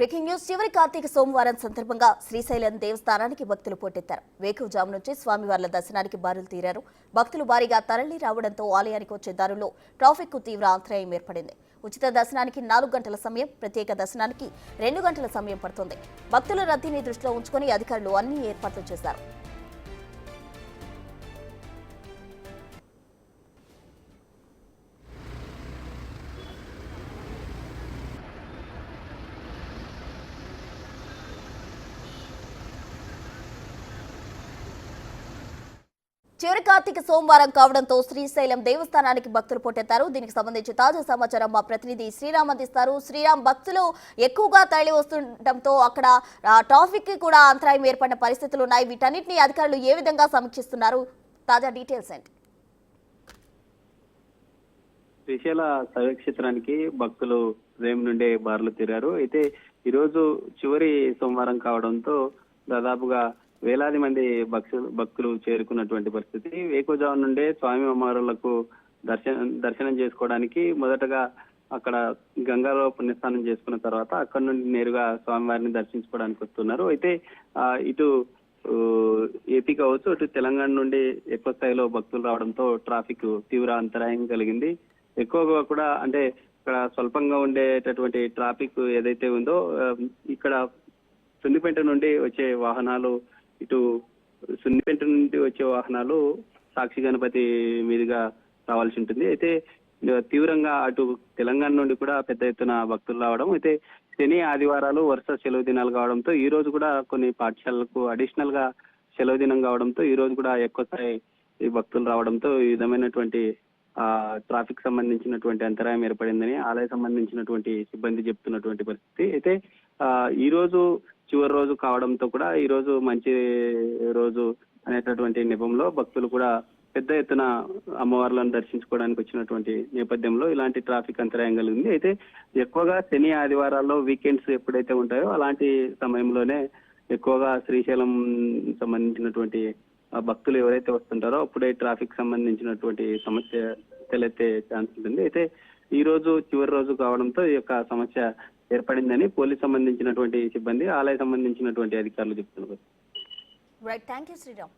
Breaking news. చివరి కార్తీక సోమవారం సందర్భంగా శ్రీశైలం దేవస్థానానికి భక్తులు పోటెత్తారు. వేకువజాము నుంచి స్వామివార్ల దర్శనానికి బారులు తీరారు. భక్తులు భారీగా తరలి రావడంతో ఆలయానికి వచ్చే దారుల్లో ట్రాఫిక్ కు తీవ్ర అంతరాయం ఏర్పడింది. ఉచిత దర్శనానికి 4 గంటల సమయం, ప్రత్యేక దర్శనానికి 2 గంటల సమయం పడుతుంది. భక్తుల రద్దీని దృష్టిలో ఉంచుకుని అధికారులు అన్ని ఏర్పాట్లు చేశారు. చివరి కార్తీక సోమవారం కావడంతో శ్రీశైలం దేవస్థానానికి భక్తులు పోటెత్తారు. దీనికి సంబంధించి తాజా సమాచారం మా ప్రతినిధి శ్రీరామ్ అందిస్తారు. శ్రీరామ్, భక్తులు ఎక్కువగా తరలి వస్తుండటంతో అక్కడ ట్రాఫిక్ కి కూడా అంతరాయం ఏర్పడిన పరిస్థితులు ఉన్నాయి. వీటన్నిటిని అధికారులు ఏ విధంగా సమీక్షిస్తున్నారు? తాజా డీటెయిల్స్ ఏంటి? శ్రీశైల శైవక్షేత్రానికి భక్తులు ఉదయం నుండే బారులు తీరారు. అయితే ఈరోజు చివరి సోమవారం కావడంతో దాదాపుగా వేలాది మంది భక్తులు చేరుకున్నటువంటి పరిస్థితి. వేకువజాము నుండే స్వామి అమ్మవార్లకు దర్శనం చేసుకోవడానికి మొదటగా అక్కడ గంగాలో పుణ్యస్నానం చేసుకున్న తర్వాత అక్కడ నుండి నేరుగా స్వామివారిని దర్శించుకోవడానికి వస్తున్నారు. అయితే ఇటు ఏపీ కావచ్చు, అటు తెలంగాణ నుండి ఎక్కువ స్థాయిలో భక్తులు రావడంతో ట్రాఫిక్ తీవ్ర అంతరాయం కలిగింది. ఎక్కువగా కూడా అంటే ఇక్కడ స్వల్పంగా ఉండేటటువంటి ట్రాఫిక్ ఏదైతే ఉందో ఇక్కడ సున్నిపేట నుండి వచ్చే వాహనాలు, ఇటు సున్నిపేట నుండి వచ్చే వాహనాలు సాక్షి గణపతి మీదుగా రావాల్సి ఉంటుంది. అయితే తీవ్రంగా అటు తెలంగాణ నుండి కూడా పెద్ద ఎత్తున భక్తులు రావడం, అయితే శని ఆదివారాలు వరుస సెలవు దినాలు కావడంతో ఈ రోజు కూడా కొన్ని పాఠశాలలకు అడిషనల్ గా సెలవు దినం కావడంతో ఈ రోజు కూడా ఎక్కువ స్థాయి భక్తులు రావడంతో ఈ విధమైనటువంటి ట్రాఫిక్ సంబంధించినటువంటి అంతరాయం ఏర్పడిందని ఆలయ సంబంధించినటువంటి సిబ్బంది చెప్తున్నటువంటి పరిస్థితి. అయితే ఈ రోజు చివరి రోజు కావడంతో కూడా ఈ రోజు మంచి రోజు అనేటటువంటి నెపంలో భక్తులు కూడా పెద్ద ఎత్తున అమ్మవార్లను దర్శించుకోవడానికి వచ్చినటువంటి నేపథ్యంలో ఇలాంటి ట్రాఫిక్ అంతరాయం కలిగింది. అయితే ఎక్కువగా శని ఆదివారాల్లో వీకెండ్స్ ఎప్పుడైతే ఉంటాయో అలాంటి సమయంలోనే ఎక్కువగా శ్రీశైలం సంబంధించినటువంటి భక్తులు ఎవరైతే వస్తుంటారో అప్పుడే ట్రాఫిక్ సంబంధించినటువంటి సమస్య తలెత్తే ఛాన్స్ ఉంటుంది. అయితే ఈ రోజు చివరి రోజు కావడంతో ఈ యొక్క సమస్య ఏర్పడిందని పోలీస్ సంబంధించినటువంటి సిబ్బంది, ఆలయ సంబంధించినటువంటి అధికారులు చెప్తున్నారు. Right, thank you Sriram.